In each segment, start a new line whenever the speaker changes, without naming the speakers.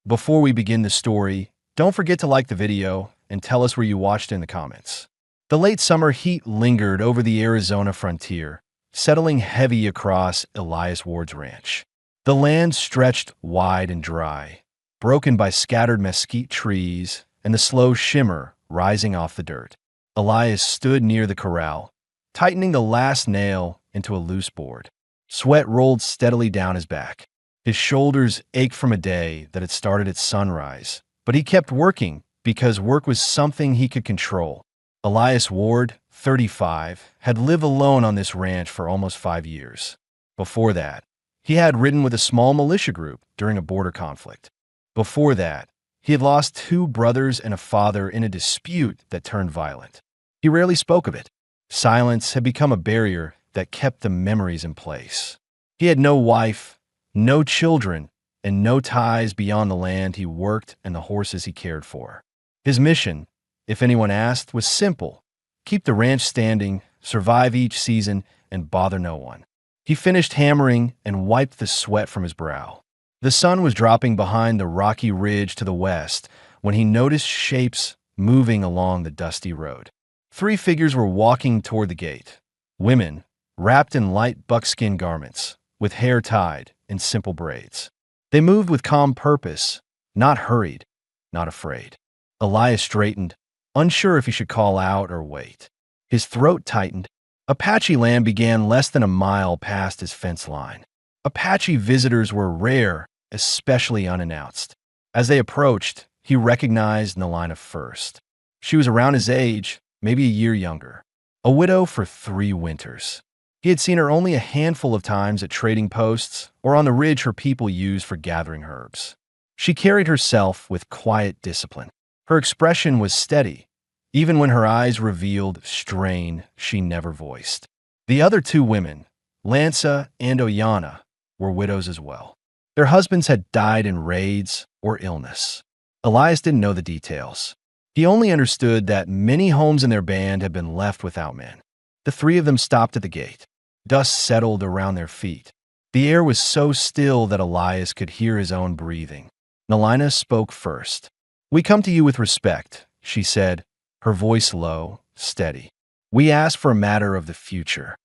Before we begin the story, don't forget to like the video and tell us where you watched in the comments. The late summer heat lingered over the Arizona frontier, settling heavy across Elias Ward's ranch. The land stretched wide and dry, broken by scattered mesquite trees and the slow shimmer rising off the dirt. Elias stood near the corral, tightening the last nail into a loose board. Sweat rolled steadily down his back. His shoulders ached from a day that had started at sunrise, but he kept working because work was something he could control. Elias Ward, 35, had lived alone on this ranch for almost 5 years. Before that, he had ridden with a small militia group during a border conflict. Before that, he had lost 2 brothers and a father in a dispute that turned violent. He rarely spoke of it. Silence had become a barrier that kept the memories in place. He had no wife, no children, and no ties beyond the land he worked and the horses he cared for. His mission, if anyone asked, was simple: keep the ranch standing, survive each season, and bother no one. He finished hammering and wiped the sweat from his brow. The sun was dropping behind the rocky ridge to the west when he noticed shapes moving along the dusty road. 3 figures were walking toward the gate. Women, wrapped in light buckskin garments, with hair tied in simple braids. They moved with calm purpose, not hurried, not afraid. Elias straightened, unsure if he should call out or wait. His throat tightened. Apache land began less than a mile past his fence line. Apache visitors were rare, especially unannounced. As they approached, he recognized Nalina first. She was around his age, maybe a year younger. A widow for 3 winters. He had seen her only a handful of times at trading posts or on the ridge her people used for gathering herbs. She carried herself with quiet discipline. Her expression was steady. Even when her eyes revealed strain she never voiced. The other 2 women, Lanza and Oyana, were widows as well. Their husbands had died in raids or illness. Elias didn't know the details. He only understood that many homes in their band had been left without men. The 3 of them stopped at the gate. Dust settled around their feet. The air was so still that Elias could hear his own breathing. Nalina spoke first. "We come to you with respect," she said, her voice low, steady. "We ask for a matter of the future."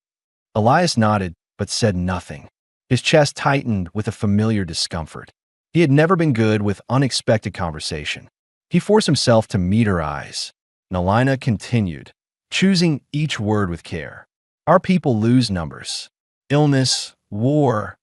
Elias nodded, but said nothing. His chest tightened with a familiar discomfort. He had never been good with unexpected conversation. He forced himself to meet her eyes. Nalina continued, choosing each word with care. "Our people lose numbers. Illness, war,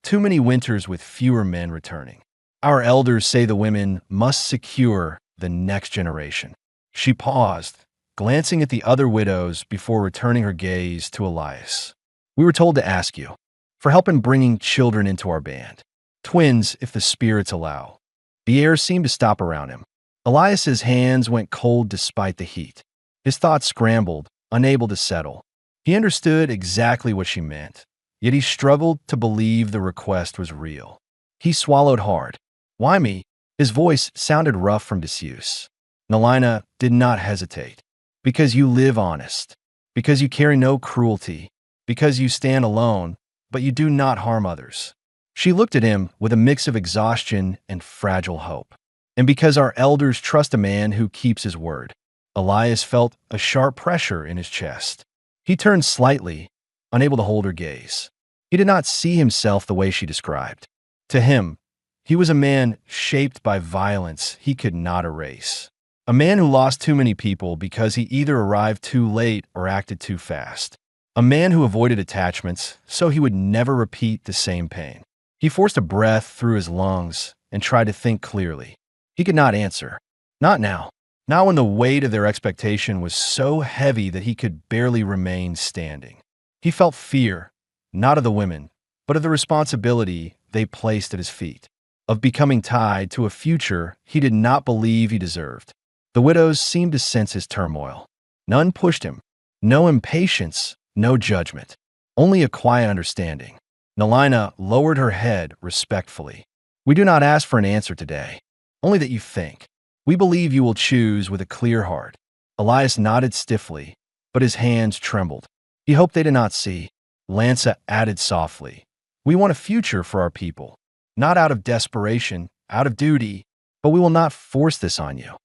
too many winters with fewer men returning. Our elders say the women must secure the next generation." She paused, glancing at the other widows before returning her gaze to Elias. "We were told to ask you for help in bringing children into our band. Twins, if the spirits allow." The air seemed to stop around him. Elias's hands went cold despite the heat. His thoughts scrambled, unable to settle. He understood exactly what she meant, yet he struggled to believe the request was real. He swallowed hard. "Why me?" His voice sounded rough from disuse. Nalina did not hesitate. "Because you live honest. Because you carry no cruelty. Because you stand alone, but you do not harm others." She looked at him with a mix of exhaustion and fragile hope. "And because our elders trust a man who keeps his word." Elias felt a sharp pressure in his chest. He turned slightly, unable to hold her gaze. He did not see himself the way she described. To him, he was a man shaped by violence he could not erase. A man who lost too many people because he either arrived too late or acted too fast. A man who avoided attachments so he would never repeat the same pain. He forced a breath through his lungs and tried to think clearly. He could not answer. Not now. Not when the weight of their expectation was so heavy that he could barely remain standing. He felt fear, not of the women, but of the responsibility they placed at his feet, of becoming tied to a future he did not believe he deserved. The widows seemed to sense his turmoil. None pushed him. No impatience, no judgment. Only a quiet understanding. Nalina lowered her head respectfully. "We do not ask for an answer today, only that you think. We believe you will choose with a clear heart." Elias nodded stiffly, but his hands trembled. He hoped they did not see. Lanza added softly, "We want a future for our people, not out of desperation, out of duty, but we will not force this on you.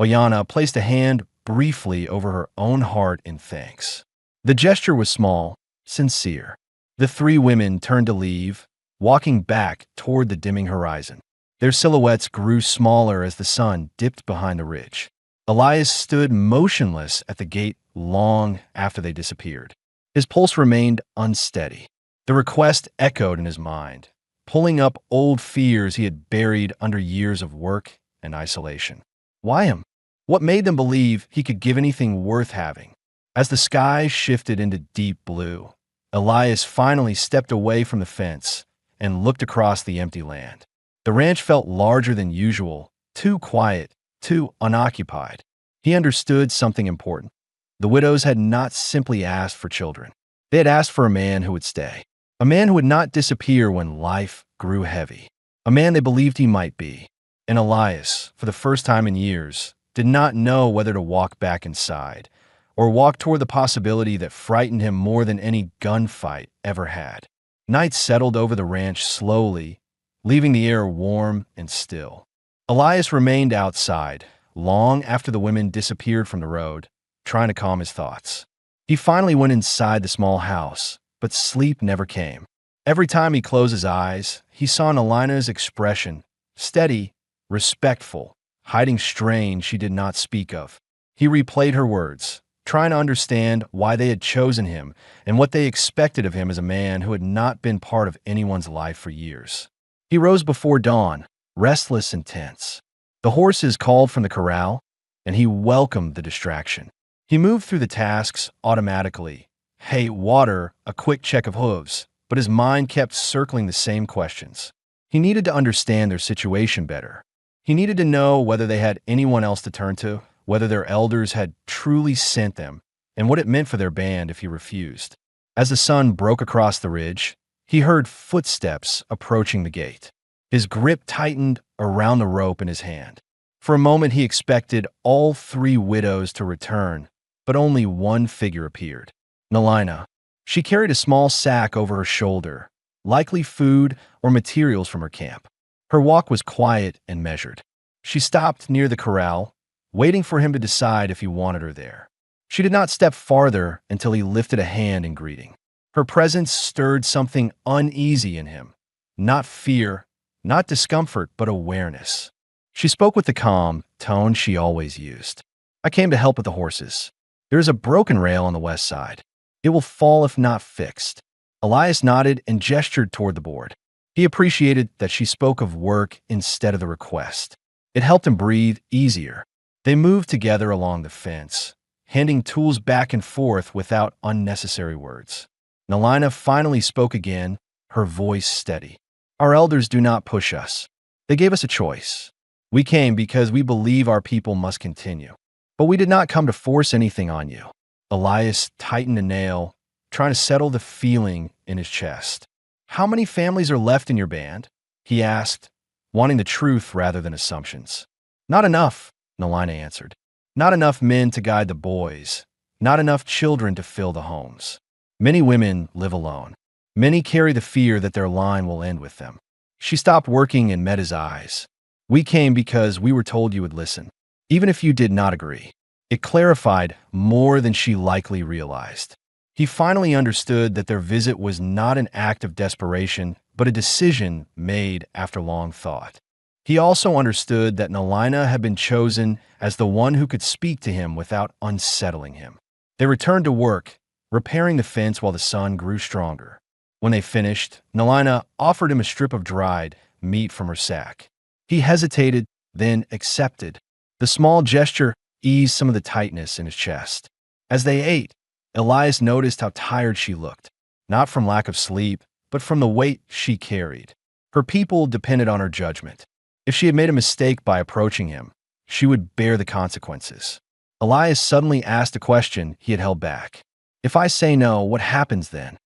Oyana placed a hand briefly over her own heart in thanks. The gesture was small, sincere. The three women turned to leave, walking back toward the dimming horizon. Their silhouettes grew smaller as the sun dipped behind the ridge. Elias stood motionless at the gate long after they disappeared. His pulse remained unsteady. The request echoed in his mind, pulling up old fears he had buried under years of work and isolation. Why him? What made them believe he could give anything worth having? As the sky shifted into deep blue, Elias finally stepped away from the fence and looked across the empty land. The ranch felt larger than usual, too quiet, too unoccupied. He understood something important. The widows had not simply asked for children. They had asked for a man who would stay. A man who would not disappear when life grew heavy. A man they believed he might be. And Elias, for the first time in years, did not know whether to walk back inside or walk toward the possibility that frightened him more than any gunfight ever had. Night settled over the ranch slowly, leaving the air warm and still. Elias remained outside long after the women disappeared from the road, trying to calm his thoughts. He finally went inside the small house, but sleep never came. Every time he closed his eyes, he saw Nalina's expression, steady, respectful, hiding strain she did not speak of. He replayed her words, trying to understand why they had chosen him and what they expected of him as a man who had not been part of anyone's life for years. He rose before dawn, restless and tense. The horses called from the corral, and he welcomed the distraction. He moved through the tasks automatically. Hay, water, a quick check of hooves, but his mind kept circling the same questions. He needed to understand their situation better. He needed to know whether they had anyone else to turn to, whether their elders had truly sent them, and what it meant for their band if he refused. As the sun broke across the ridge, he heard footsteps approaching the gate. His grip tightened around the rope in his hand. For a moment he expected all three widows to return, but only one figure appeared. Nalina. She carried a small sack over her shoulder, likely food or materials from her camp. Her walk was quiet and measured. She stopped near the corral, waiting for him to decide if he wanted her there. She did not step farther until he lifted a hand in greeting. Her presence stirred something uneasy in him. Not fear, not discomfort, but awareness. She spoke with the calm tone she always used. I came to help with the horses. There is a broken rail on the west side. It will fall if not fixed. Elias nodded and gestured toward the board. He appreciated that she spoke of work instead of the request. It helped him breathe easier. They moved together along the fence, handing tools back and forth without unnecessary words. Nalina finally spoke again, her voice steady. Our elders do not push us. They gave us a choice. We came because we believe our people must continue. But we did not come to force anything on you. Elias tightened a nail, trying to settle the feeling in his chest. How many families are left in your band? He asked, wanting the truth rather than assumptions. Not enough, Nalina answered. Not enough men to guide the boys. Not enough children to fill the homes. Many women live alone. Many carry the fear that their line will end with them. She stopped working and met his eyes. We came because we were told you would listen, even if you did not agree. It clarified more than she likely realized. He finally understood that their visit was not an act of desperation, but a decision made after long thought. He also understood that Nalina had been chosen as the one who could speak to him without unsettling him. They returned to work, repairing the fence while the sun grew stronger. When they finished, Nalina offered him a strip of dried meat from her sack. He hesitated, then accepted. The small gesture eased some of the tightness in his chest. As they ate, Elias noticed how tired she looked, not from lack of sleep, but from the weight she carried. Her people depended on her judgment. If she had made a mistake by approaching him, she would bear the consequences. Elias suddenly asked a question he had held back. If I say no, what happens then?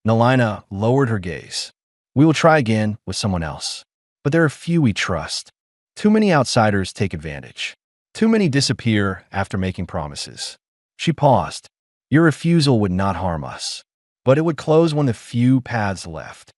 Nalina lowered her gaze. We will try again with someone else. But there are few we trust. Too many outsiders take advantage. Too many disappear after making promises. She paused. Your refusal would not harm us, but it would close one of the few paths left.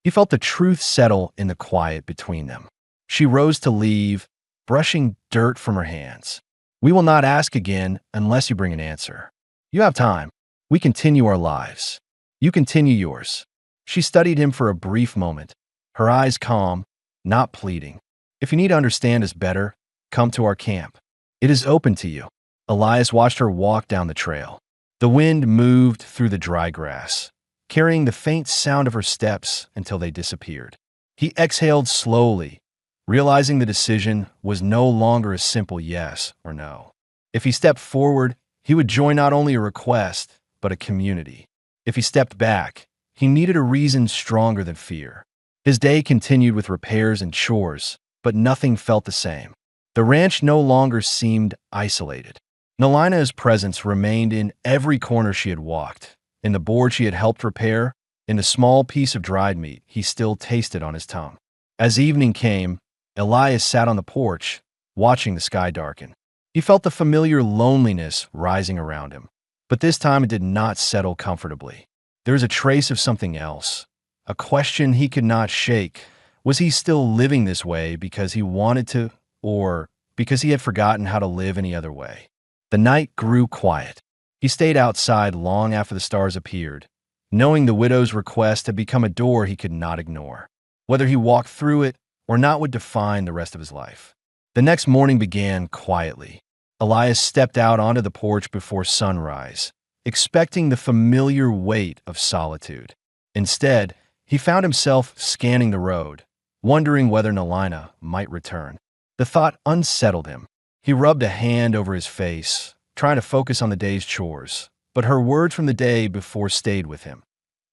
He felt the truth settle in the quiet between them. She rose to leave, brushing dirt from her hands. We will not ask again unless you bring an answer. You have time. We continue our lives. You continue yours. She studied him for a brief moment, her eyes calm, not pleading. If you need to understand us better, come to our camp. It is open to you. Elias watched her walk down the trail. The wind moved through the dry grass, carrying the faint sound of her steps until they disappeared. He exhaled slowly, realizing the decision was no longer a simple yes or no. If he stepped forward, he would join not only a request, but a community. If he stepped back, he needed a reason stronger than fear. His day continued with repairs and chores, but nothing felt the same. The ranch no longer seemed isolated. Nalina's presence remained in every corner she had walked, in the board she had helped repair, in the small piece of dried meat he still tasted on his tongue. As evening came, Elias sat on the porch, watching the sky darken. He felt the familiar loneliness rising around him, but this time it did not settle comfortably. There was a trace of something else, a question he could not shake. Was he still living this way because he wanted to, or because he had forgotten how to live any other way? The night grew quiet. He stayed outside long after the stars appeared, knowing the widow's request had become a door he could not ignore. Whether he walked through it or not would define the rest of his life. The next morning began quietly. Elias stepped out onto the porch before sunrise, expecting the familiar weight of solitude. Instead, he found himself scanning the road, wondering whether Nalina might return. The thought unsettled him. He rubbed a hand over his face, trying to focus on the day's chores, but her words from the day before stayed with him.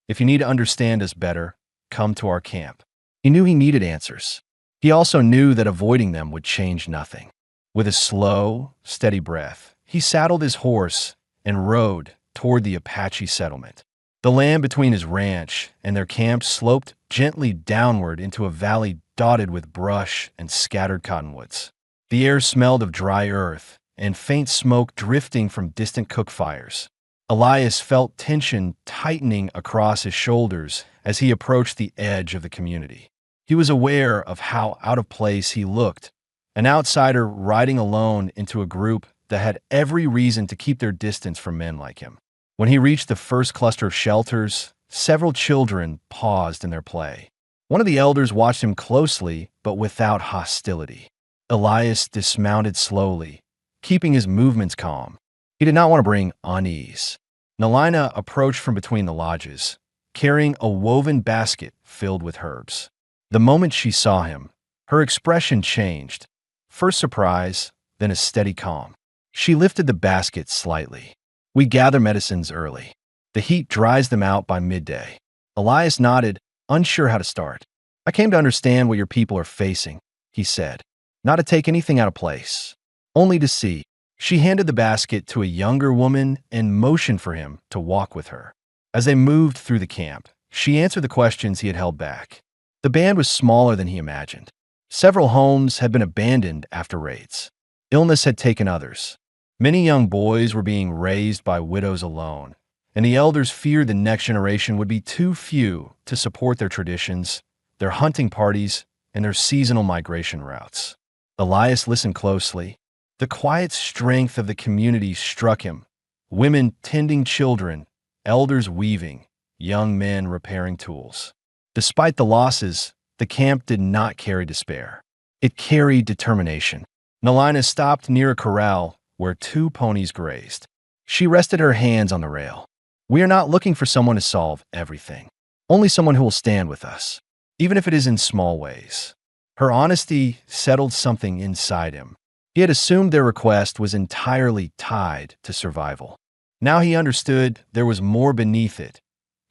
If you need to understand us better, come to our camp. He knew he needed answers. He also knew that avoiding them would change nothing. With a slow, steady breath, he saddled his horse and rode toward the Apache settlement. The land between his ranch and their camp sloped gently downward into a valley dotted with brush and scattered cottonwoods. The air smelled of dry earth and faint smoke drifting from distant cook fires. Elias felt tension tightening across his shoulders as he approached the edge of the community. He was aware of how out of place he looked, an outsider riding alone into a group that had every reason to keep their distance from men like him. When he reached the first cluster of shelters, several children paused in their play. One of the elders watched him closely, but without hostility. Elias dismounted slowly, keeping his movements calm. He did not want to bring unease. Nalina approached from between the lodges, carrying a woven basket filled with herbs. The moment she saw him, her expression changed. First surprise, then a steady calm. She lifted the basket slightly. We gather medicines early. The heat dries them out by midday. Elias nodded, unsure how to start. I came to understand what your people are facing, he said. Not to take anything out of place, only to see. She handed the basket to a younger woman and motioned for him to walk with her. As they moved through the camp, she answered the questions he had held back. The band was smaller than he imagined. Several homes had been abandoned after raids. Illness had taken others. Many young boys were being raised by widows alone, and the elders feared the next generation would be too few to support their traditions, their hunting parties, and their seasonal migration routes. Elias listened closely. The quiet strength of the community struck him. Women tending children, elders weaving, young men repairing tools. Despite the losses, the camp did not carry despair. It carried determination. Nalina stopped near a corral where 2 ponies grazed. She rested her hands on the rail. We are not looking for someone to solve everything, only someone who will stand with us, even if it is in small ways. Her honesty settled something inside him. He had assumed their request was entirely tied to survival. Now he understood there was more beneath it: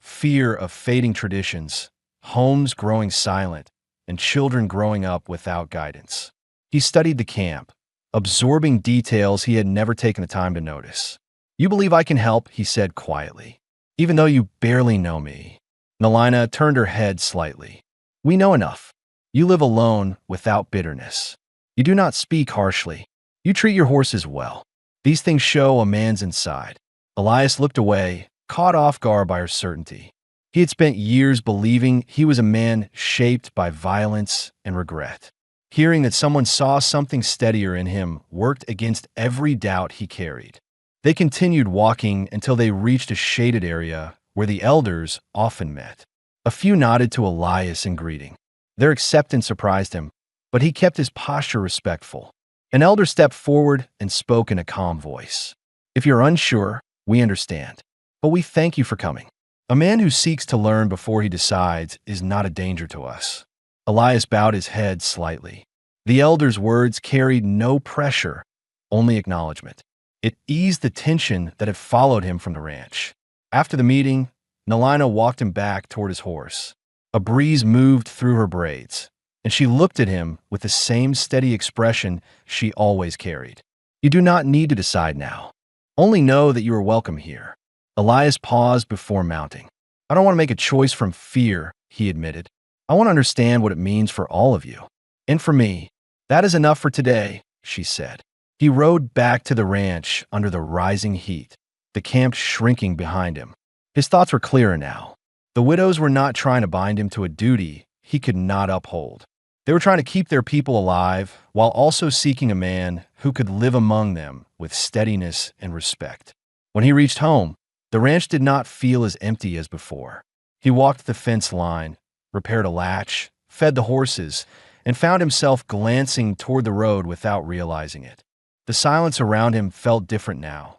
fear of fading traditions, homes growing silent, and children growing up without guidance. He studied the camp, absorbing details he had never taken the time to notice. You believe I can help, he said quietly, even though you barely know me. Nalina turned her head slightly. We know enough. You live alone without bitterness. You do not speak harshly. You treat your horses well. These things show a man's inside. Elias looked away, caught off guard by her certainty. He had spent years believing he was a man shaped by violence and regret. Hearing that someone saw something steadier in him worked against every doubt he carried. They continued walking until they reached a shaded area where the elders often met. A few nodded to Elias in greeting. Their acceptance surprised him, but he kept his posture respectful. An elder stepped forward and spoke in a calm voice. "If you're unsure, we understand, but we thank you for coming. A man who seeks to learn before he decides is not a danger to us." Elias bowed his head slightly. The elder's words carried no pressure, only acknowledgement. It eased the tension that had followed him from the ranch. After the meeting, Nalina walked him back toward his horse. A breeze moved through her braids, and she looked at him with the same steady expression she always carried. "You do not need to decide now. Only know that you are welcome here." Elias paused before mounting. "I don't want to make a choice from fear," he admitted. "I want to understand what it means for all of you. And for me, that is enough for today," she said. He rode back to the ranch under the rising heat, the camp shrinking behind him. His thoughts were clearer now. The widows were not trying to bind him to a duty he could not uphold. They were trying to keep their people alive while also seeking a man who could live among them with steadiness and respect. When he reached home, the ranch did not feel as empty as before. He walked the fence line, repaired a latch, fed the horses, and found himself glancing toward the road without realizing it. The silence around him felt different now.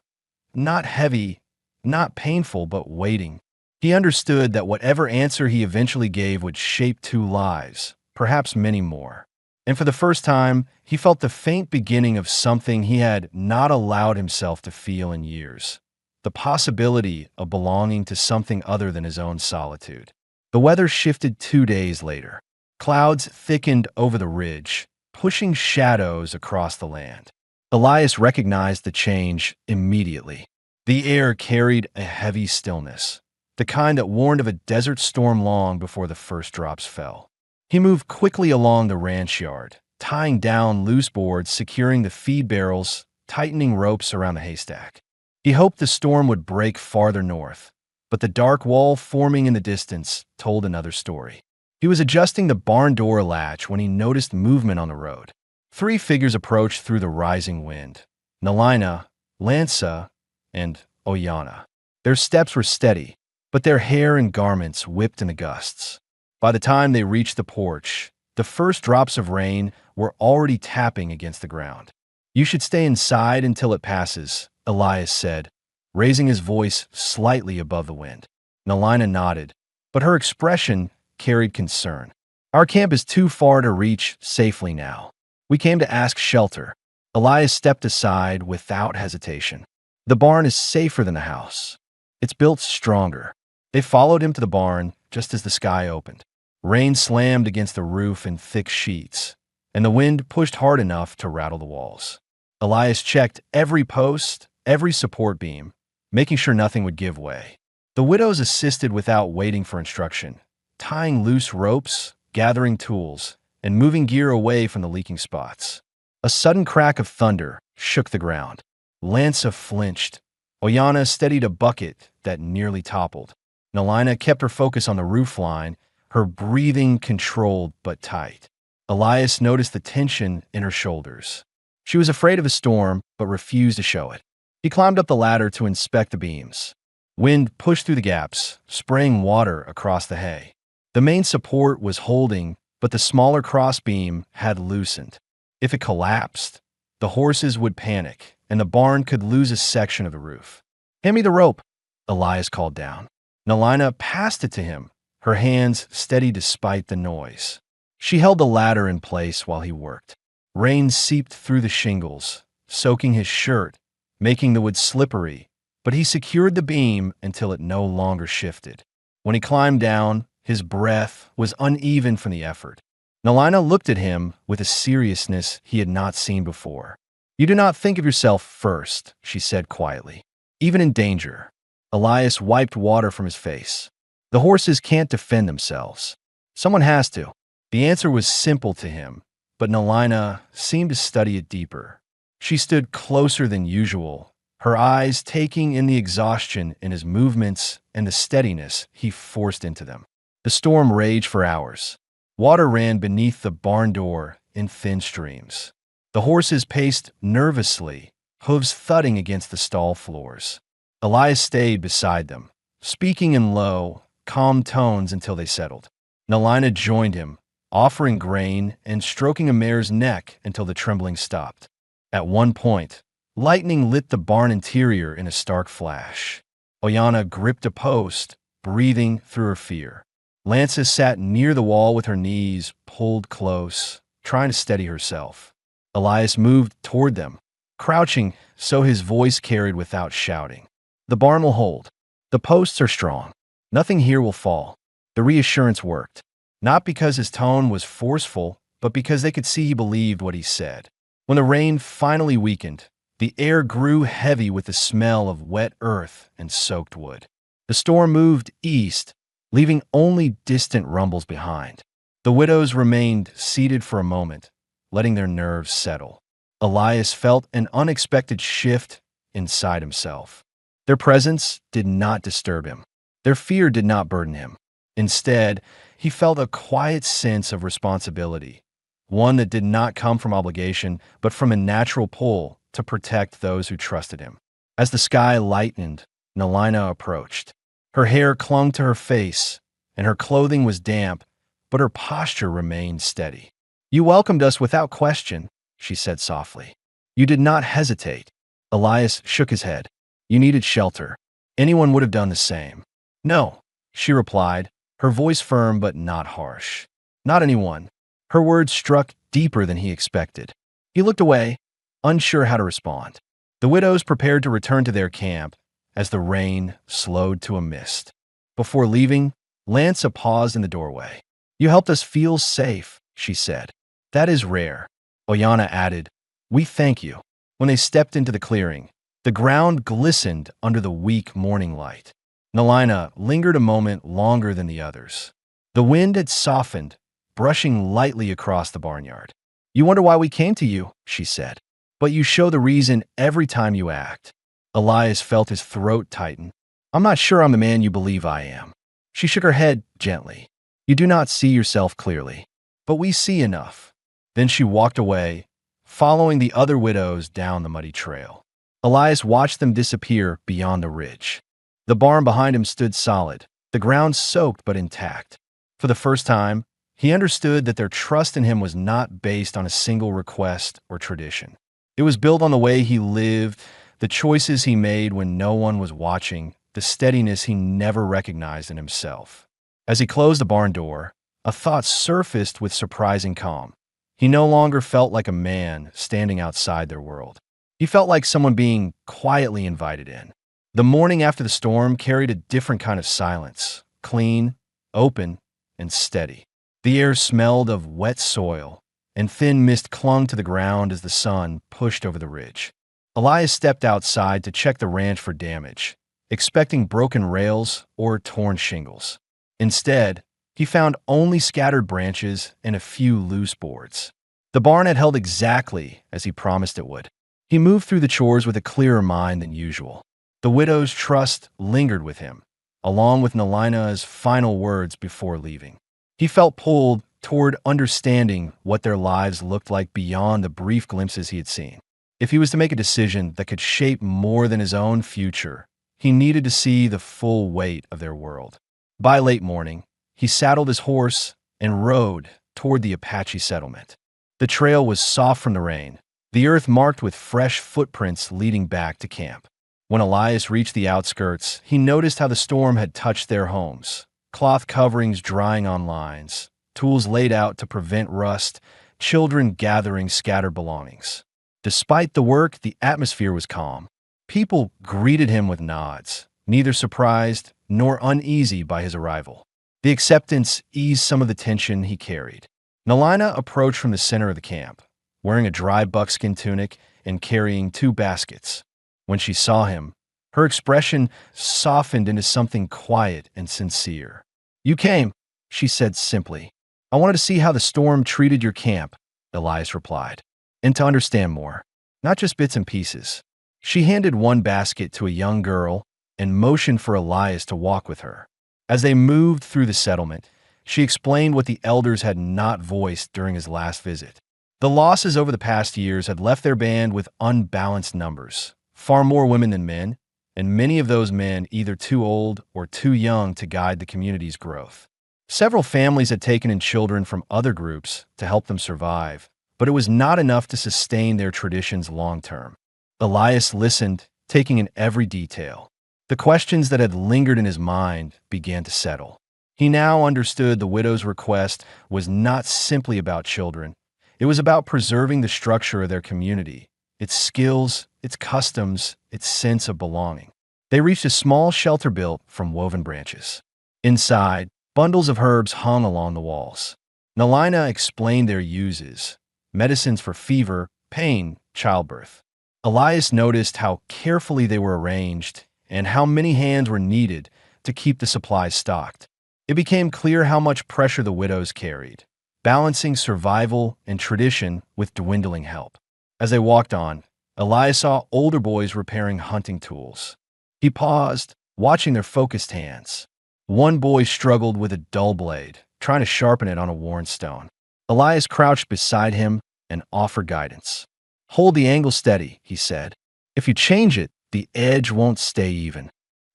Not heavy, not painful, but waiting. He understood that whatever answer he eventually gave would shape 2 lives, perhaps many more. And for the first time, he felt the faint beginning of something he had not allowed himself to feel in years. The possibility of belonging to something other than his own solitude. The weather shifted 2 days later. Clouds thickened over the ridge, pushing shadows across the land. Elias recognized the change immediately. The air carried a heavy stillness, the kind that warned of a desert storm long before the first drops fell. He moved quickly along the ranch yard, tying down loose boards, securing the feed barrels, tightening ropes around the haystack. He hoped the storm would break farther north, but the dark wall forming in the distance told another story. He was adjusting the barn door latch when he noticed movement on the road. 3 figures approached through the rising wind: Nalina, Lansa, and Oyana. Their steps were steady, but their hair and garments whipped in the gusts. By the time they reached the porch, the first drops of rain were already tapping against the ground. "You should stay inside until it passes," Elias said, raising his voice slightly above the wind. Nalina nodded, but her expression carried concern. "Our camp is too far to reach safely now. We came to ask shelter." Elias stepped aside without hesitation. "The barn is safer than the house. It's built stronger." They followed him to the barn just as the sky opened. Rain slammed against the roof in thick sheets, and the wind pushed hard enough to rattle the walls. Elias checked every post, every support beam, making sure nothing would give way. The widows assisted without waiting for instruction, tying loose ropes, gathering tools, and moving gear away from the leaking spots. A sudden crack of thunder shook the ground. Lansa flinched. Oyana steadied a bucket that nearly toppled. Nalina kept her focus on the roofline, her breathing controlled but tight. Elias noticed the tension in her shoulders. She was afraid of a storm, but refused to show it. He climbed up the ladder to inspect the beams. Wind pushed through the gaps, spraying water across the hay. The main support was holding, but the smaller crossbeam had loosened. If it collapsed, the horses would panic, and the barn could lose a section of the roof. "Hand me the rope," Elias called down. Nalina passed it to him, her hands steady despite the noise. She held the ladder in place while he worked. Rain seeped through the shingles, soaking his shirt, making the wood slippery, but he secured the beam until it no longer shifted. When he climbed down, his breath was uneven from the effort. Nalina looked at him with a seriousness he had not seen before. "You do not think of yourself first," she said quietly. "Even in danger." Elias wiped water from his face. "The horses can't defend themselves. Someone has to." The answer was simple to him, but Nalina seemed to study it deeper. She stood closer than usual, her eyes taking in the exhaustion in his movements and the steadiness he forced into them. The storm raged for hours. Water ran beneath the barn door, in thin streams. The horses paced nervously, hooves thudding against the stall floors. Elias stayed beside them, speaking in low, calm tones until they settled. Nalina joined him, offering grain and stroking a mare's neck until the trembling stopped. At one point, lightning lit the barn interior in a stark flash. Oyana gripped a post, breathing through her fear. Lances sat near the wall with her knees pulled close, trying to steady herself. Elias moved toward them, crouching so his voice carried without shouting. The barn will hold. The posts are strong. Nothing here will fall. The reassurance worked, not because his tone was forceful, but because they could see he believed what he said. When the rain finally weakened, the air grew heavy with the smell of wet earth and soaked wood. The storm moved east, leaving only distant rumbles behind. The widows remained seated for a moment, letting their nerves settle. Elias felt an unexpected shift inside himself. Their presence did not disturb him. Their fear did not burden him. Instead, he felt a quiet sense of responsibility, one that did not come from obligation, but from a natural pull to protect those who trusted him. As the sky lightened, Nalina approached. Her hair clung to her face, and her clothing was damp, but her posture remained steady. "You welcomed us without question," she said softly. "You did not hesitate." Elias shook his head. "You needed shelter. Anyone would have done the same." "No," she replied, her voice firm but not harsh. "Not anyone." Her words struck deeper than he expected. He looked away, unsure how to respond. The widows prepared to return to their camp as the rain slowed to a mist. Before leaving, Lanza paused in the doorway. "You helped us feel safe," she said. "That is rare." Oyana added, "We thank you." When they stepped into the clearing, the ground glistened under the weak morning light. Nalina lingered a moment longer than the others. The wind had softened, brushing lightly across the barnyard. "You wonder why we came to you," she said. "But you show the reason every time you act." Elias felt his throat tighten. "I'm not sure I'm the man you believe I am." She shook her head gently. "You do not see yourself clearly, but we see enough." Then she walked away, following the other widows down the muddy trail. Elias watched them disappear beyond the ridge. The barn behind him stood solid, the ground soaked but intact. For the first time, he understood that their trust in him was not based on a single request or tradition. It was built on the way he lived, the choices he made when no one was watching, the steadiness he never recognized in himself. As he closed the barn door, a thought surfaced with surprising calm. He no longer felt like a man standing outside their world. He felt like someone being quietly invited in. The morning after the storm carried a different kind of silence, clean, open, and steady. The air smelled of wet soil, and thin mist clung to the ground as the sun pushed over the ridge. Elias stepped outside to check the ranch for damage, expecting broken rails or torn shingles. Instead, he found only scattered branches and a few loose boards. The barn had held exactly as he promised it would. He moved through the chores with a clearer mind than usual. The widow's trust lingered with him, along with Nalina's final words before leaving. He felt pulled toward understanding what their lives looked like beyond the brief glimpses he had seen. If he was to make a decision that could shape more than his own future, he needed to see the full weight of their world. By late morning, he saddled his horse and rode toward the Apache settlement. The trail was soft from the rain, the earth marked with fresh footprints leading back to camp. When Elias reached the outskirts, he noticed how the storm had touched their homes. Cloth coverings drying on lines, tools laid out to prevent rust, children gathering scattered belongings. Despite the work, the atmosphere was calm. People greeted him with nods, neither surprised nor uneasy by his arrival. The acceptance eased some of the tension he carried. Nalina approached from the center of the camp, wearing a dry buckskin tunic and carrying 2 baskets. When she saw him, her expression softened into something quiet and sincere. "You came," she said simply. "I wanted to see how the storm treated your camp," Elias replied, "and to understand more, not just bits and pieces." She handed 1 basket to a young girl and motioned for Elias to walk with her. As they moved through the settlement, she explained what the elders had not voiced during his last visit. The losses over the past years had left their band with unbalanced numbers, far more women than men, and many of those men either too old or too young to guide the community's growth. Several families had taken in children from other groups to help them survive, but it was not enough to sustain their traditions long term. Elias listened, taking in every detail. The questions that had lingered in his mind began to settle. He now understood the widow's request was not simply about children. It was about preserving the structure of their community, its skills, its customs, its sense of belonging. They reached a small shelter built from woven branches. Inside, bundles of herbs hung along the walls. Nalina explained their uses: medicines for fever, pain, childbirth. Elias noticed how carefully they were arranged and how many hands were needed to keep the supplies stocked. It became clear how much pressure the widows carried, balancing survival and tradition with dwindling help. As they walked on, Elias saw older boys repairing hunting tools. He paused, watching their focused hands. One boy struggled with a dull blade, trying to sharpen it on a worn stone. Elias crouched beside him and offered guidance. "Hold the angle steady," he said. "If you change it, the edge won't stay even."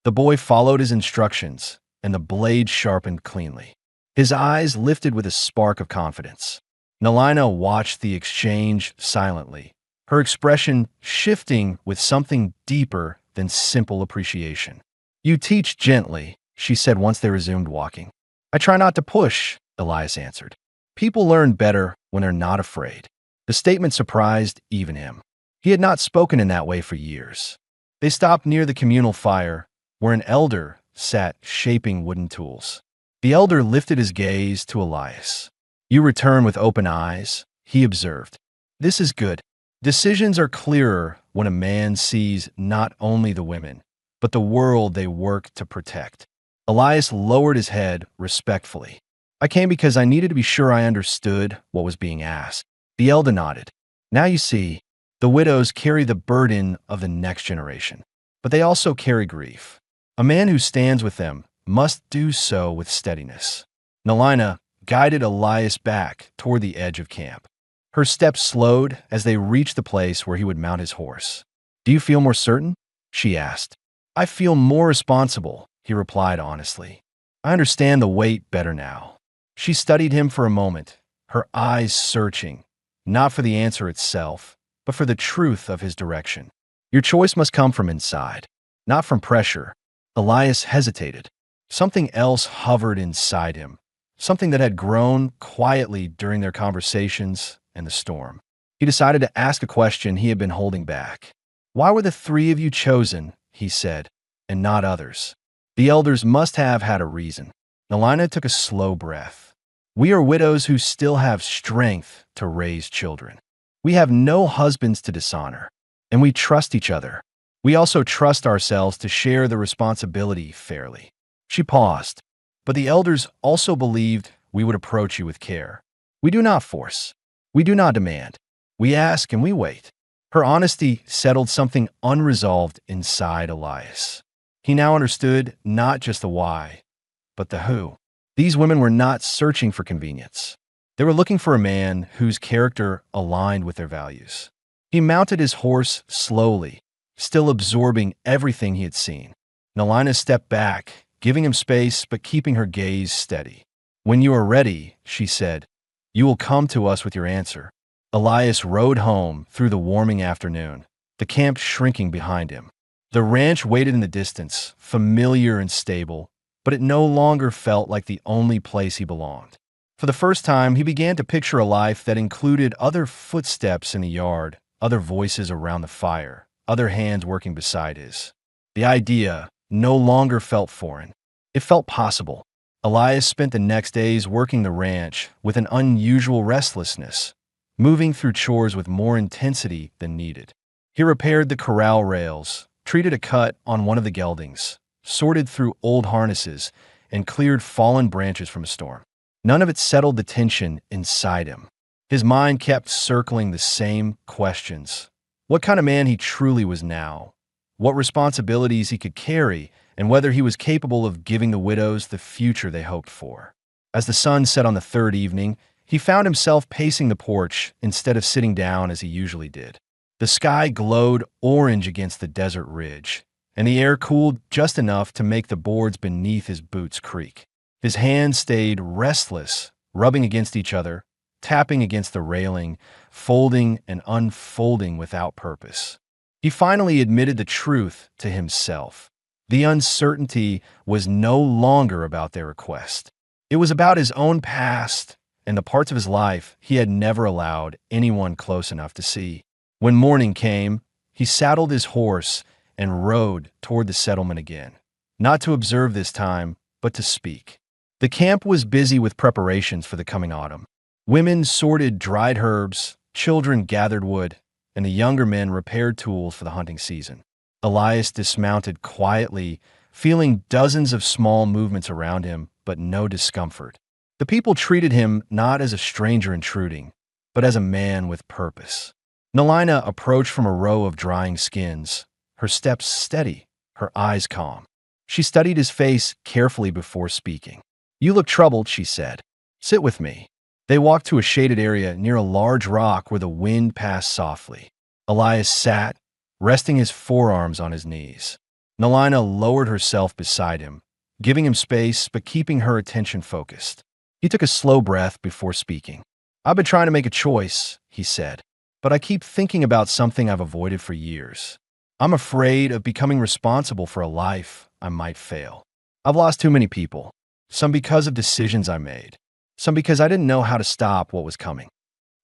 The boy followed his instructions, and the blade sharpened cleanly. His eyes lifted with a spark of confidence. Nalina watched the exchange silently, her expression shifting with something deeper than simple appreciation. "You teach gently," she said once they resumed walking. "I try not to push," Elias answered. "People learn better when they're not afraid." The statement surprised even him. He had not spoken in that way for years. They stopped near the communal fire, where an elder sat shaping wooden tools. The elder lifted his gaze to Elias. "You return with open eyes," he observed. "This is good. Decisions are clearer when a man sees not only the women, but the world they work to protect." Elias lowered his head respectfully. "I came because I needed to be sure I understood what was being asked." The elder nodded. "Now you see, the widows carry the burden of the next generation, but they also carry grief. A man who stands with them must do so with steadiness." Nalina guided Elias back toward the edge of camp. Her steps slowed as they reached the place where he would mount his horse. "Do you feel more certain?" she asked. "I feel more responsible," he replied honestly. "I understand the weight better now." She studied him for a moment, her eyes searching, not for the answer itself, but for the truth of his direction. "Your choice must come from inside, not from pressure." Elias hesitated. Something else hovered inside him, something that had grown quietly during their conversations and the storm. He decided to ask a question he had been holding back. "Why were the three of you chosen," he said, "and not others?" The elders must have had a reason. Nalina took a slow breath. "We are widows who still have strength to raise children. We have no husbands to dishonor, and we trust each other. We also trust ourselves to share the responsibility fairly." She paused. "But the elders also believed we would approach you with care. We do not force. We do not demand. We ask and we wait." Her honesty settled something unresolved inside Elias. He now understood not just the why, but the who. These women were not searching for convenience. They were looking for a man whose character aligned with their values. He mounted his horse slowly, still absorbing everything he had seen. Nalina stepped back, giving him space but keeping her gaze steady. "When you are ready," she said, "you will come to us with your answer." Elias rode home through the warming afternoon, the camp shrinking behind him. The ranch waited in the distance, familiar and stable, but it no longer felt like the only place he belonged. For the first time, he began to picture a life that included other footsteps in the yard, other voices around the fire, other hands working beside his. The idea no longer felt foreign. It felt possible. Elias spent the next days working the ranch with an unusual restlessness, moving through chores with more intensity than needed. He repaired the corral rails, treated a cut on one of the geldings, sorted through old harnesses, and cleared fallen branches from a storm. None of it settled the tension inside him. His mind kept circling the same questions: what kind of man he truly was now, what responsibilities he could carry, and whether he was capable of giving the widows the future they hoped for. As the sun set on the third evening, He found himself pacing the porch instead of sitting down as he usually did. The sky glowed orange against the desert ridge, and the air cooled just enough to make the boards beneath his boots creak. His hands stayed restless, rubbing against each other, tapping against the railing, folding and unfolding without purpose. He finally admitted the truth to himself. The uncertainty was no longer about their request. It was about his own past and the parts of his life he had never allowed anyone close enough to see. When morning came, he saddled his horse and rode toward the settlement again, not to observe this time, but to speak. The camp was busy with preparations for the coming autumn. Women sorted dried herbs, children gathered wood, and the younger men repaired tools for the hunting season. Elias dismounted quietly, feeling dozens of small movements around him, but no discomfort. The people treated him not as a stranger intruding, but as a man with purpose. Nalina approached from a row of drying skins, her steps steady, her eyes calm. She studied his face carefully before speaking. "You look troubled," she said. "Sit with me." They walked to a shaded area near a large rock where the wind passed softly. Elias sat, resting his forearms on his knees. Nalina lowered herself beside him, giving him space but keeping her attention focused. He took a slow breath before speaking. "I've been trying to make a choice," he said, "but I keep thinking about something I've avoided for years. I'm afraid of becoming responsible for a life I might fail. I've lost too many people, some because of decisions I made, some because I didn't know how to stop what was coming."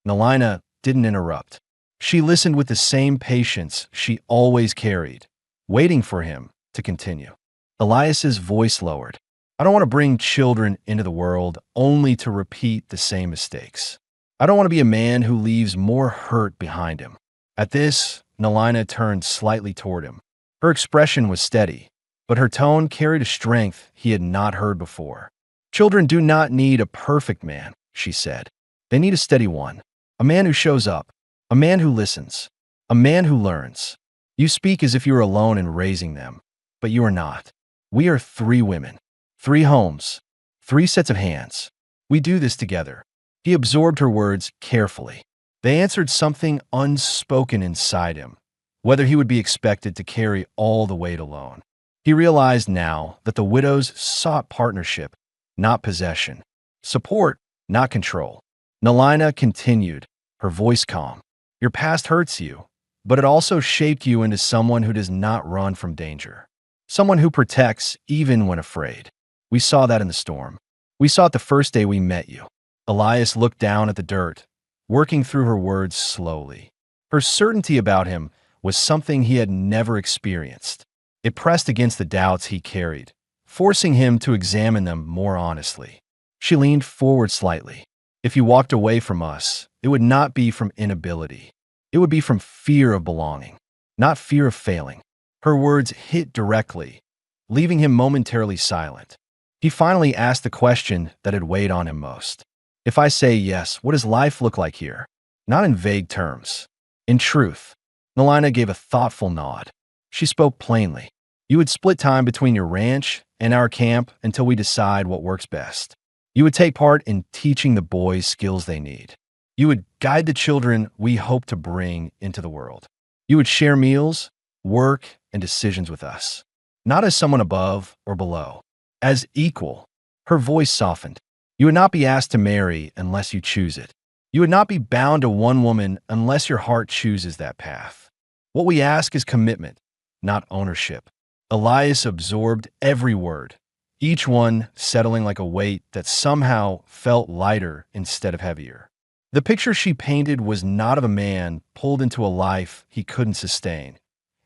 Nalina didn't interrupt. She listened with the same patience she always carried, waiting for him to continue. Elias's voice lowered. "I don't want to bring children into the world only to repeat the same mistakes. I don't want to be a man who leaves more hurt behind him." At this, Nalina turned slightly toward him. Her expression was steady, but her tone carried a strength he had not heard before. "Children do not need a perfect man," she said. "They need a steady one, a man who shows up, a man who listens, a man who learns. You speak as if you were alone in raising them, but you are not. We are 3 women, 3 homes, 3 sets of hands. We do this together." He absorbed her words carefully. They answered something unspoken inside him, whether he would be expected to carry all the weight alone. He realized now that the widows sought partnership, not possession, support, not control. Nalina continued, her voice calm. "Your past hurts you, but it also shaped you into someone who does not run from danger. Someone who protects even when afraid. We saw that in the storm. We saw it the first day we met you." Elias looked down at the dirt, working through her words slowly. Her certainty about him was something he had never experienced. It pressed against the doubts he carried, forcing him to examine them more honestly. She leaned forward slightly. "If you walked away from us, it would not be from inability. It would be from fear of belonging, not fear of failing." Her words hit directly, leaving him momentarily silent. He finally asked the question that had weighed on him most. "If I say yes, what does life look like here?" Not in vague terms. In truth. Nalina gave a thoughtful nod. She spoke plainly. "You would split time between your ranch and our camp until we decide what works best. You would take part in teaching the boys skills they need. You would guide the children we hope to bring into the world. You would share meals, work, and decisions with us. Not as someone above or below. As equal." Her voice softened. "You would not be asked to marry unless you choose it. You would not be bound to one woman unless your heart chooses that path. What we ask is commitment, not ownership." Elias absorbed every word, each one settling like a weight that somehow felt lighter instead of heavier. The picture she painted was not of a man pulled into a life he couldn't sustain.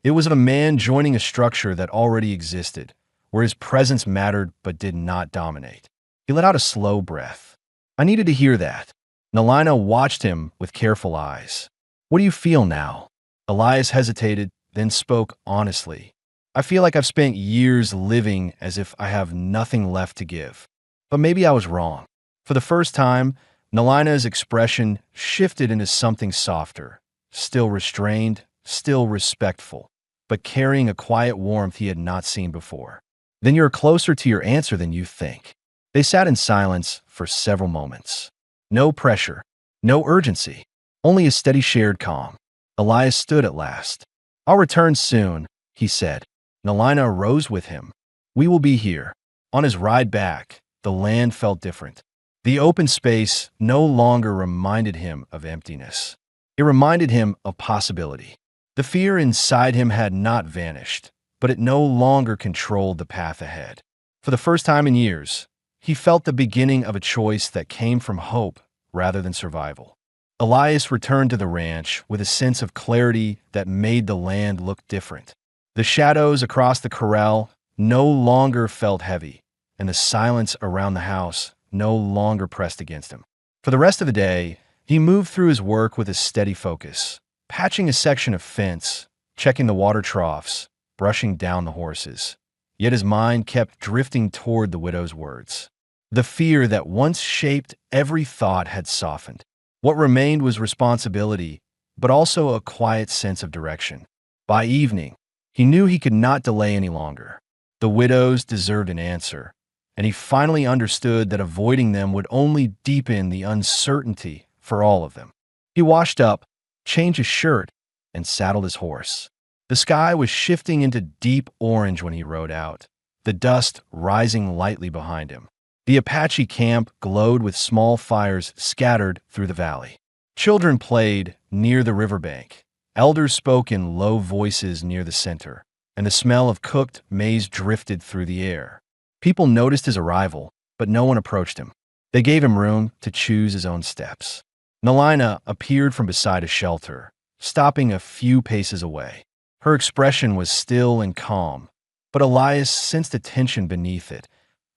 It was of a man joining a structure that already existed, where his presence mattered but did not dominate. He let out a slow breath. "I needed to hear that." Nalina watched him with careful eyes. "What do you feel now?" Elias hesitated, then spoke honestly. "I feel like I've spent years living as if I have nothing left to give. But maybe I was wrong." For the first time, Nalina's expression shifted into something softer, still restrained, still respectful, but carrying a quiet warmth he had not seen before. "Then you're closer to your answer than you think." They sat in silence for several moments. No pressure, no urgency, only a steady shared calm. Elias stood at last. "I'll return soon," he said. Nalina rose with him. "We will be here." On his ride back, the land felt different. The open space no longer reminded him of emptiness. It reminded him of possibility. The fear inside him had not vanished, but it no longer controlled the path ahead. For the first time in years, he felt the beginning of a choice that came from hope rather than survival. Elias returned to the ranch with a sense of clarity that made the land look different. The shadows across the corral no longer felt heavy, and the silence around the house no longer pressed against him. For the rest of the day, he moved through his work with a steady focus, patching a section of fence, checking the water troughs, brushing down the horses. Yet his mind kept drifting toward the widow's words. The fear that once shaped every thought had softened. What remained was responsibility, but also a quiet sense of direction. By evening, he knew he could not delay any longer. The widows deserved an answer, and he finally understood that avoiding them would only deepen the uncertainty for all of them. He washed up, changed his shirt, and saddled his horse. The sky was shifting into deep orange when he rode out, the dust rising lightly behind him. The Apache camp glowed with small fires scattered through the valley. Children played near the riverbank. Elders spoke in low voices near the center, and the smell of cooked maize drifted through the air. People noticed his arrival, but no one approached him. They gave him room to choose his own steps. Nalina appeared from beside a shelter, stopping a few paces away. Her expression was still and calm, but Elias sensed a tension beneath it,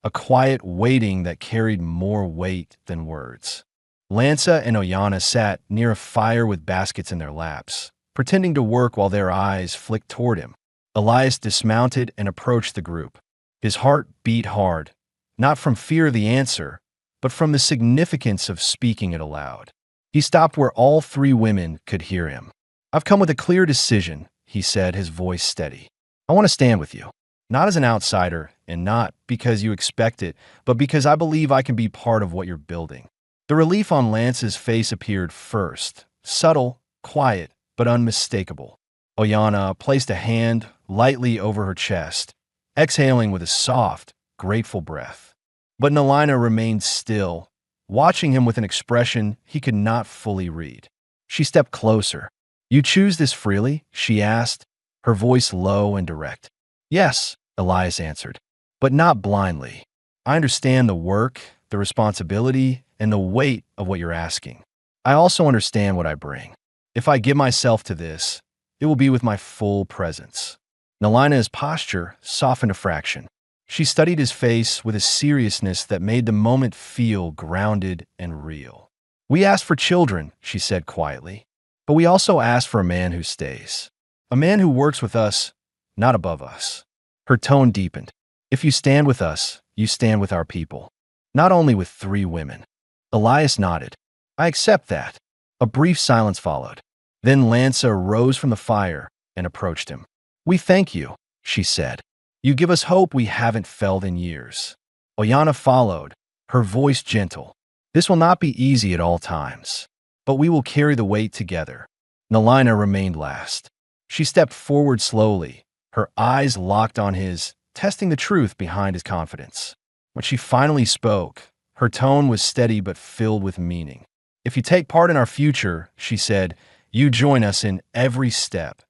a quiet waiting that carried more weight than words. Lanza and Oyana sat near a fire with baskets in their laps, pretending to work while their eyes flicked toward him. Elias dismounted and approached the group. His heart beat hard, not from fear of the answer, but from the significance of speaking it aloud. He stopped where all three women could hear him. "I've come with a clear decision," he said, his voice steady. "I want to stand with you. Not as an outsider, and not because you expect it, but because I believe I can be part of what you're building." The relief on Lance's face appeared first, subtle, quiet, but unmistakable. Oyana placed a hand lightly over her chest, exhaling with a soft, grateful breath. But Nalina remained still, watching him with an expression he could not fully read. She stepped closer. "You choose this freely?" she asked, her voice low and direct. "Yes," Elias answered, "but not blindly. I understand the work, the responsibility, and the weight of what you're asking. I also understand what I bring. If I give myself to this, it will be with my full presence." Nalina's posture softened a fraction. She studied his face with a seriousness that made the moment feel grounded and real. "We asked for children," she said quietly, "but we also ask for a man who stays. A man who works with us, not above us." Her tone deepened. "If you stand with us, you stand with our people. Not only with three women." Elias nodded. "I accept that." A brief silence followed. Then Lanza rose from the fire and approached him. "We thank you," she said. "You give us hope we haven't felt in years." Oyana followed, her voice gentle. "This will not be easy at all times, but we will carry the weight together." Nalina remained last. She stepped forward slowly, her eyes locked on his, testing the truth behind his confidence. When she finally spoke, her tone was steady but filled with meaning. "If you take part in our future," she said, "you join us in every step,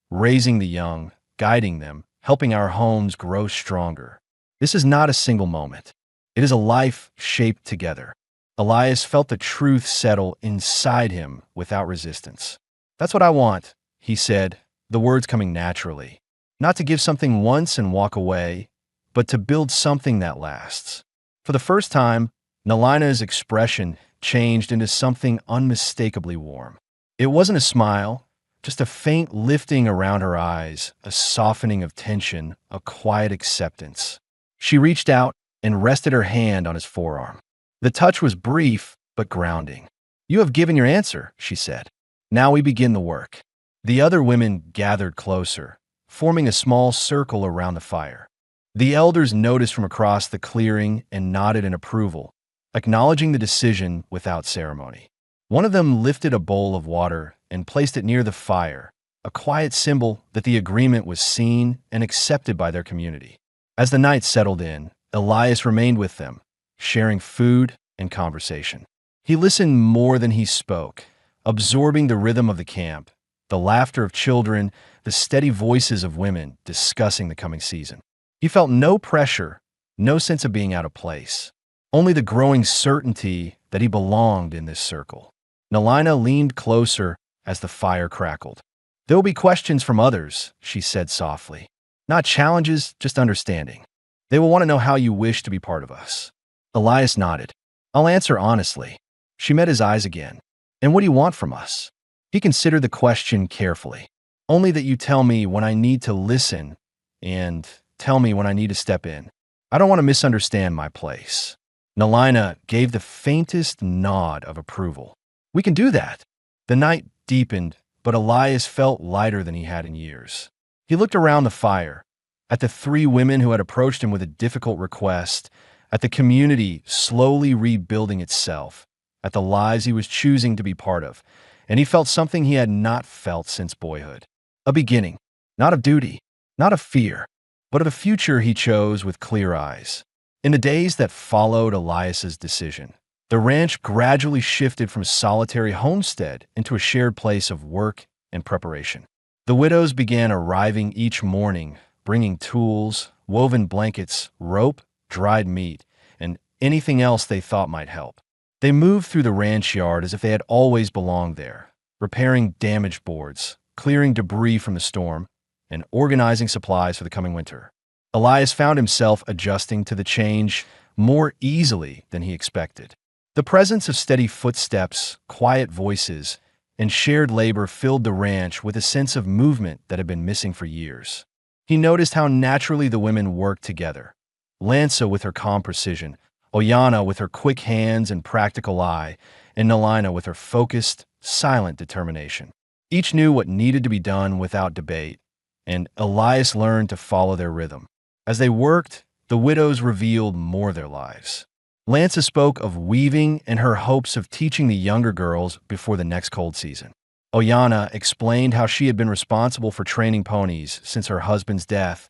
raising the young, guiding them, helping our homes grow stronger. This is not a single moment. It is a life shaped together." Elias felt the truth settle inside him without resistance. "That's what I want," he said, the words coming naturally. "Not to give something once and walk away, but to build something that lasts." For the first time, Nalina's expression changed into something unmistakably warm. It wasn't a smile, just a faint lifting around her eyes, a softening of tension, a quiet acceptance. She reached out and rested her hand on his forearm. The touch was brief but grounding. "You have given your answer," she said. "Now we begin the work." The other women gathered closer, forming a small circle around the fire. The elders noticed from across the clearing and nodded in approval, acknowledging the decision without ceremony. One of them lifted a bowl of water and placed it near the fire, a quiet symbol that the agreement was seen and accepted by their community. As the night settled in, Elias remained with them, sharing food and conversation. He listened more than he spoke, absorbing the rhythm of the camp, the laughter of children, the steady voices of women discussing the coming season. He felt no pressure, no sense of being out of place, only the growing certainty that he belonged in this circle. Nalina leaned closer as the fire crackled. "There will be questions from others," she said softly. "Not challenges, just understanding. They will want to know how you wish to be part of us." Elias nodded. "I'll answer honestly." She met his eyes again. "And what do you want from us?" He considered the question carefully. "Only that you tell me when I need to listen and tell me when I need to step in. I don't want to misunderstand my place." Nalina gave the faintest nod of approval. "We can do that." The night deepened, but Elias felt lighter than he had in years. He looked around the fire, at the three women who had approached him with a difficult request, at the community slowly rebuilding itself, at the lives he was choosing to be part of, and he felt something he had not felt since boyhood. A beginning, not of duty, not of fear, but of a future he chose with clear eyes. In the days that followed Elias's decision, the ranch gradually shifted from a solitary homestead into a shared place of work and preparation. The widows began arriving each morning, bringing tools, woven blankets, rope, dried meat, and anything else they thought might help. They moved through the ranch yard as if they had always belonged there, repairing damaged boards, clearing debris from the storm, and organizing supplies for the coming winter. Elias found himself adjusting to the change more easily than he expected. The presence of steady footsteps, quiet voices, and shared labor filled the ranch with a sense of movement that had been missing for years. He noticed how naturally the women worked together. Lanza with her calm precision, Oyana with her quick hands and practical eye, and Nalina with her focused, silent determination. Each knew what needed to be done without debate, and Elias learned to follow their rhythm. As they worked, the widows revealed more of their lives. Lanza spoke of weaving and her hopes of teaching the younger girls before the next cold season. Oyana explained how she had been responsible for training ponies since her husband's death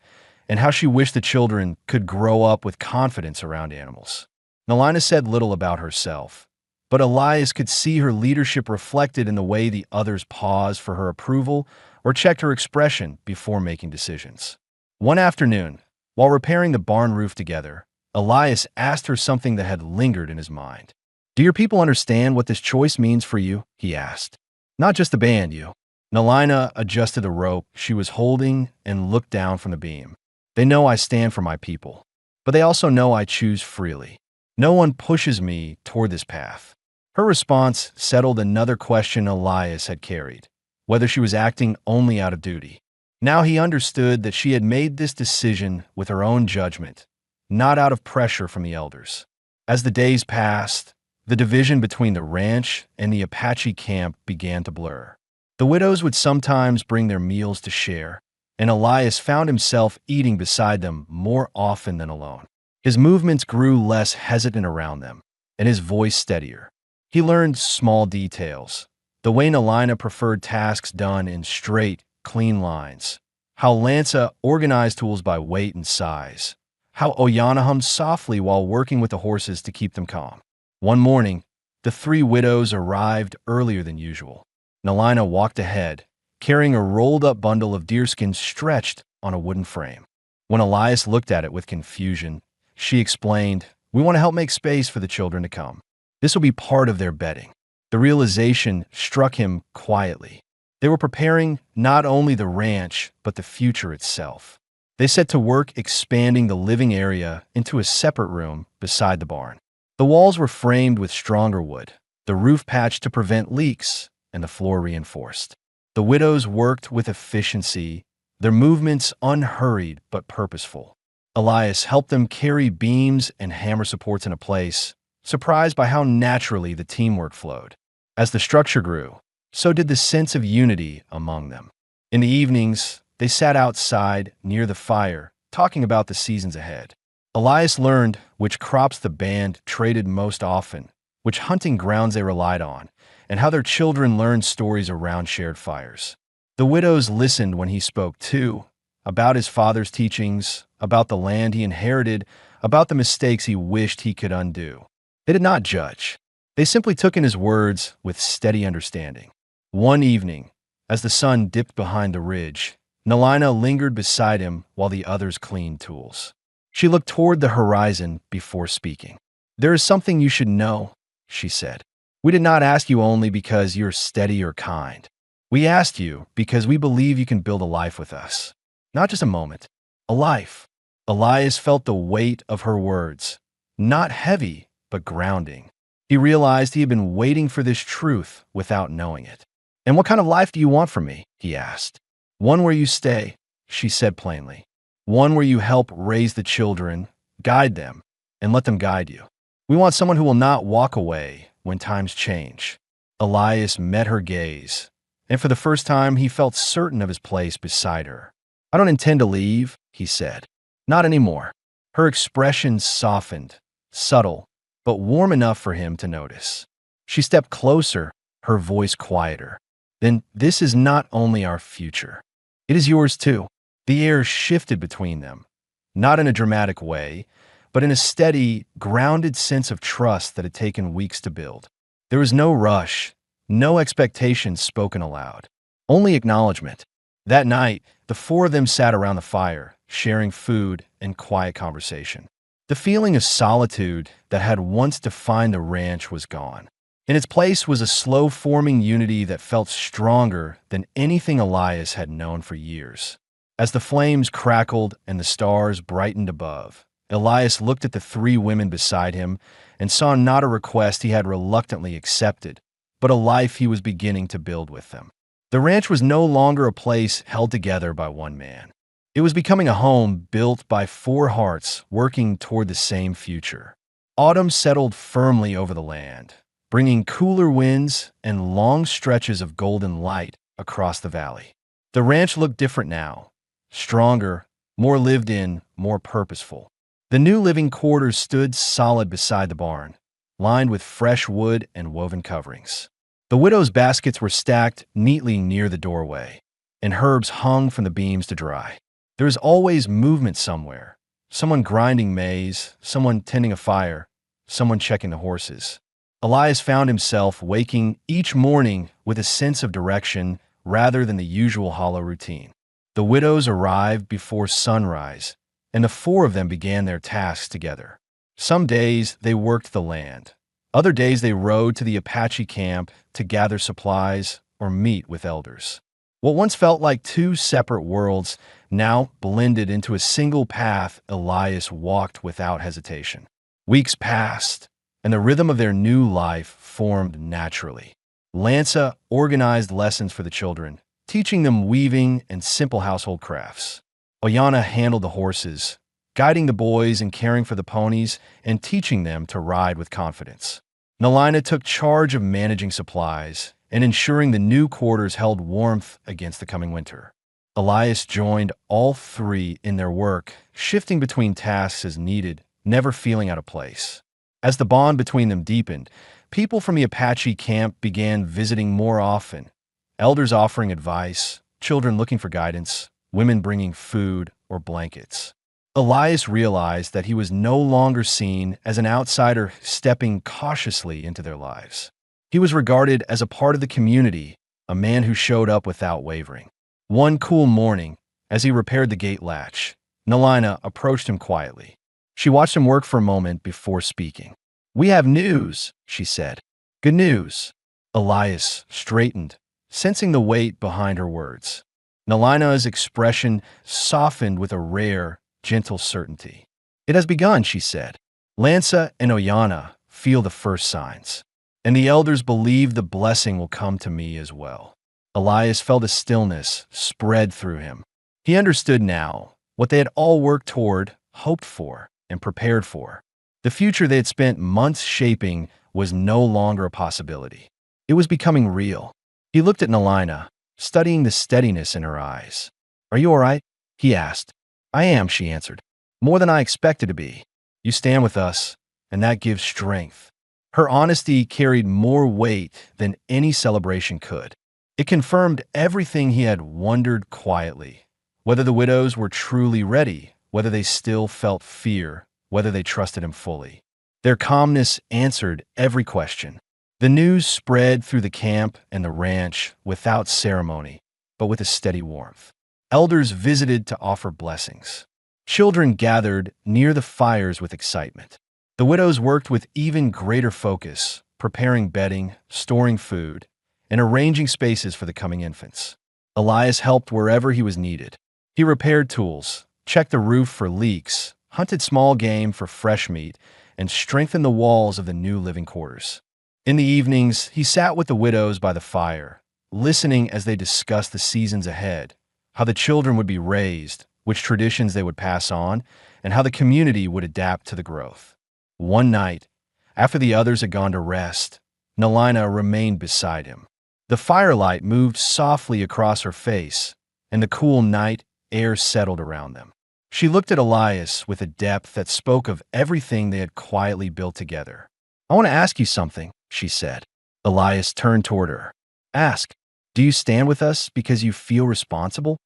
and how she wished the children could grow up with confidence around animals. Nalina said little about herself, but Elias could see her leadership reflected in the way the others paused for her approval or checked her expression before making decisions. One afternoon, while repairing the barn roof together, Elias asked her something that had lingered in his mind. "Do your people understand what this choice means for you?" he asked. "Not just the band, you." Nalina adjusted the rope she was holding and looked down from the beam. "They know I stand for my people, but they also know I choose freely. No one pushes me toward this path." Her response settled another question Elias had carried, whether she was acting only out of duty. Now he understood that she had made this decision with her own judgment, not out of pressure from the elders. As the days passed, the division between the ranch and the Apache camp began to blur. The widows would sometimes bring their meals to share, and Elias found himself eating beside them more often than alone. His movements grew less hesitant around them, and his voice steadier. He learned small details, the way Nalina preferred tasks done in straight, clean lines, how Lanza organized tools by weight and size, how Oyana hummed softly while working with the horses to keep them calm. One morning, the three widows arrived earlier than usual. Nalina walked ahead, carrying a rolled-up bundle of deerskin stretched on a wooden frame. When Elias looked at it with confusion, she explained, "We want to help make space for the children to come. This will be part of their bedding." The realization struck him quietly. They were preparing not only the ranch, but the future itself. They set to work expanding the living area into a separate room beside the barn. The walls were framed with stronger wood, the roof patched to prevent leaks, and the floor reinforced. The widows worked with efficiency, their movements unhurried but purposeful. Elias helped them carry beams and hammer supports into place, surprised by how naturally the teamwork flowed. As the structure grew, so did the sense of unity among them. In the evenings, they sat outside near the fire, talking about the seasons ahead. Elias learned which crops the band traded most often, which hunting grounds they relied on, and how their children learned stories around shared fires. The widows listened when he spoke too, about his father's teachings, about the land he inherited, about the mistakes he wished he could undo. They did not judge. They simply took in his words with steady understanding. One evening, as the sun dipped behind the ridge, Nalina lingered beside him while the others cleaned tools. She looked toward the horizon before speaking. "There is something you should know," she said. "We did not ask you only because you're steady or kind. We asked you because we believe you can build a life with us. Not just a moment, a life." Elias felt the weight of her words, not heavy, but grounding. He realized he had been waiting for this truth without knowing it. "And what kind of life do you want from me?" he asked. "One where you stay," she said plainly. "One where you help raise the children, guide them, and let them guide you. We want someone who will not walk away when times change." Elias met her gaze, and for the first time he felt certain of his place beside her. "I don't intend to leave," he said. "Not anymore." Her expression softened, subtle, but warm enough for him to notice. She stepped closer, her voice quieter. "Then this is not only our future. It is yours too." The air shifted between them, not in a dramatic way, but in a steady, grounded sense of trust that had taken weeks to build. There was no rush, no expectations spoken aloud, only acknowledgement. That night, the four of them sat around the fire, sharing food and quiet conversation. The feeling of solitude that had once defined the ranch was gone. In its place was a slow-forming unity that felt stronger than anything Elias had known for years. As the flames crackled and the stars brightened above, Elias looked at the three women beside him and saw not a request he had reluctantly accepted, but a life he was beginning to build with them. The ranch was no longer a place held together by one man. It was becoming a home built by four hearts working toward the same future. Autumn settled firmly over the land, bringing cooler winds and long stretches of golden light across the valley. The ranch looked different now, stronger, more lived in, more purposeful. The new living quarters stood solid beside the barn, lined with fresh wood and woven coverings. The widow's baskets were stacked neatly near the doorway, and herbs hung from the beams to dry. There was always movement somewhere, someone grinding maize, someone tending a fire, someone checking the horses. Elias found himself waking each morning with a sense of direction rather than the usual hollow routine. The widows arrived before sunrise, and the four of them began their tasks together. Some days they worked the land. Other days they rode to the Apache camp to gather supplies or meet with elders. What once felt like two separate worlds now blended into a single path Elias walked without hesitation. Weeks passed, and the rhythm of their new life formed naturally. Lanza organized lessons for the children, teaching them weaving and simple household crafts. Oyana handled the horses, guiding the boys and caring for the ponies and teaching them to ride with confidence. Nalina took charge of managing supplies and ensuring the new quarters held warmth against the coming winter. Elias joined all three in their work, shifting between tasks as needed, never feeling out of place. As the bond between them deepened, people from the Apache camp began visiting more often, elders offering advice, children looking for guidance, women bringing food or blankets. Elias realized that he was no longer seen as an outsider stepping cautiously into their lives. He was regarded as a part of the community, a man who showed up without wavering. One cool morning, as he repaired the gate latch, Nalina approached him quietly. She watched him work for a moment before speaking. "We have news," she said. "Good news." Elias straightened, sensing the weight behind her words. Nalina's expression softened with a rare, gentle certainty. "It has begun," she said. "Lanza and Oyana feel the first signs, and the elders believe the blessing will come to me as well." Elias felt a stillness spread through him. He understood now what they had all worked toward, hoped for, and prepared for. The future they had spent months shaping was no longer a possibility. It was becoming real. He looked at Nalina, studying the steadiness in her eyes. "Are you all right?" he asked. "I am," she answered. More than I expected to be. You stand with us, and that gives strength. Her honesty carried more weight than any celebration could. It confirmed everything he had wondered quietly. Whether the widows were truly ready, whether they still felt fear, whether they trusted him fully. Their calmness answered every question. The news spread through the camp and the ranch without ceremony, but with a steady warmth. Elders visited to offer blessings. Children gathered near the fires with excitement. The widows worked with even greater focus, preparing bedding, storing food, and arranging spaces for the coming infants. Elias helped wherever he was needed. He repaired tools, checked the roof for leaks, hunted small game for fresh meat, and strengthened the walls of the new living quarters. In the evenings, he sat with the widows by the fire, listening as they discussed the seasons ahead, how the children would be raised, which traditions they would pass on, and how the community would adapt to the growth. One night, after the others had gone to rest, Nalina remained beside him. The firelight moved softly across her face, and the cool night air settled around them. She looked at Elias with a depth that spoke of everything they had quietly built together. "I want to ask you something," she said. Elias turned toward her. "Ask, do you stand with us because you feel responsible?"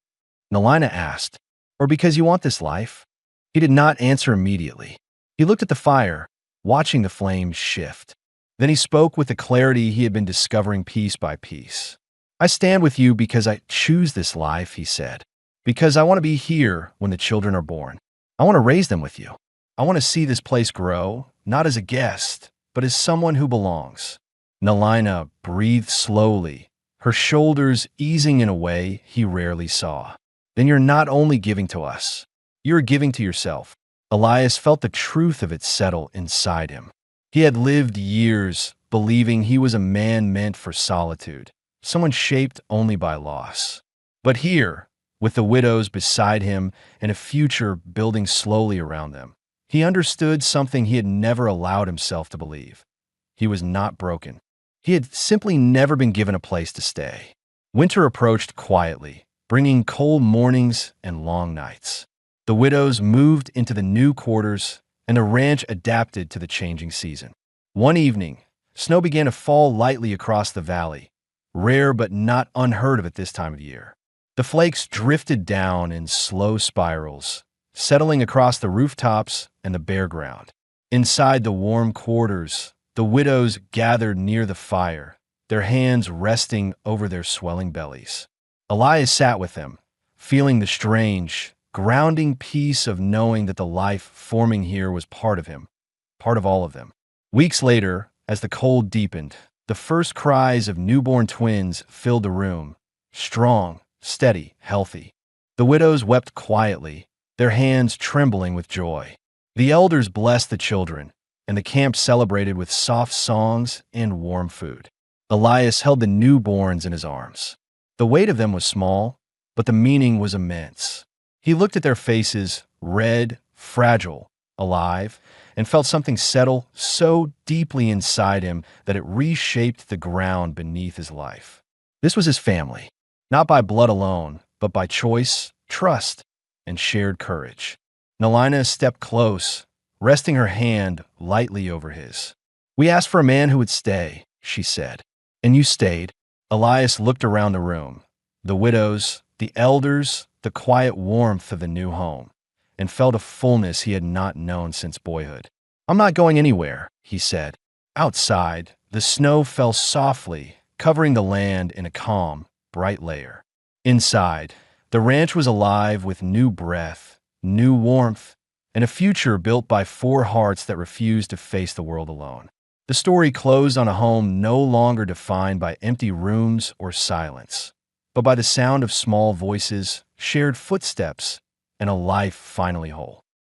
Nalina asked, "Or because you want this life?" He did not answer immediately. He looked at the fire, watching the flames shift. Then he spoke with the clarity he had been discovering piece by piece. "I stand with you because I choose this life," he said. "Because I want to be here when the children are born. I want to raise them with you. I want to see this place grow, not as a guest, but as someone who belongs." Nalina breathed slowly, her shoulders easing in a way he rarely saw. "Then you're not only giving to us, you're giving to yourself." Elias felt the truth of it settle inside him. He had lived years believing he was a man meant for solitude, someone shaped only by loss. But here, with the widows beside him and a future building slowly around them, he understood something he had never allowed himself to believe. He was not broken. He had simply never been given a place to stay. Winter approached quietly, bringing cold mornings and long nights. The widows moved into the new quarters, and the ranch adapted to the changing season. One evening, snow began to fall lightly across the valley, rare but not unheard of at this time of year. The flakes drifted down in slow spirals, settling across the rooftops and the bare ground. Inside the warm quarters, the widows gathered near the fire, their hands resting over their swelling bellies. Elias sat with them, feeling the strange, grounding peace of knowing that the life forming here was part of him, part of all of them. Weeks later, as the cold deepened, the first cries of newborn twins filled the room, strong, steady, healthy. The widows wept quietly, their hands trembling with joy. The elders blessed the children, and the camp celebrated with soft songs and warm food. Elias held the newborns in his arms. The weight of them was small, but the meaning was immense. He looked at their faces, red, fragile, alive, and felt something settle so deeply inside him that it reshaped the ground beneath his life. This was his family, not by blood alone, but by choice, trust, and shared courage. Nalina stepped close, resting her hand lightly over his. "We asked for a man who would stay," she said. "And you stayed." Elias looked around the room, the widows, the elders, the quiet warmth of the new home, and felt a fullness he had not known since boyhood. "I'm not going anywhere," he said. Outside, the snow fell softly, covering the land in a calm, bright layer. Inside, the ranch was alive with new breath, new warmth, and a future built by four hearts that refused to face the world alone. The story closed on a home no longer defined by empty rooms or silence, but by the sound of small voices, shared footsteps, and a life finally whole.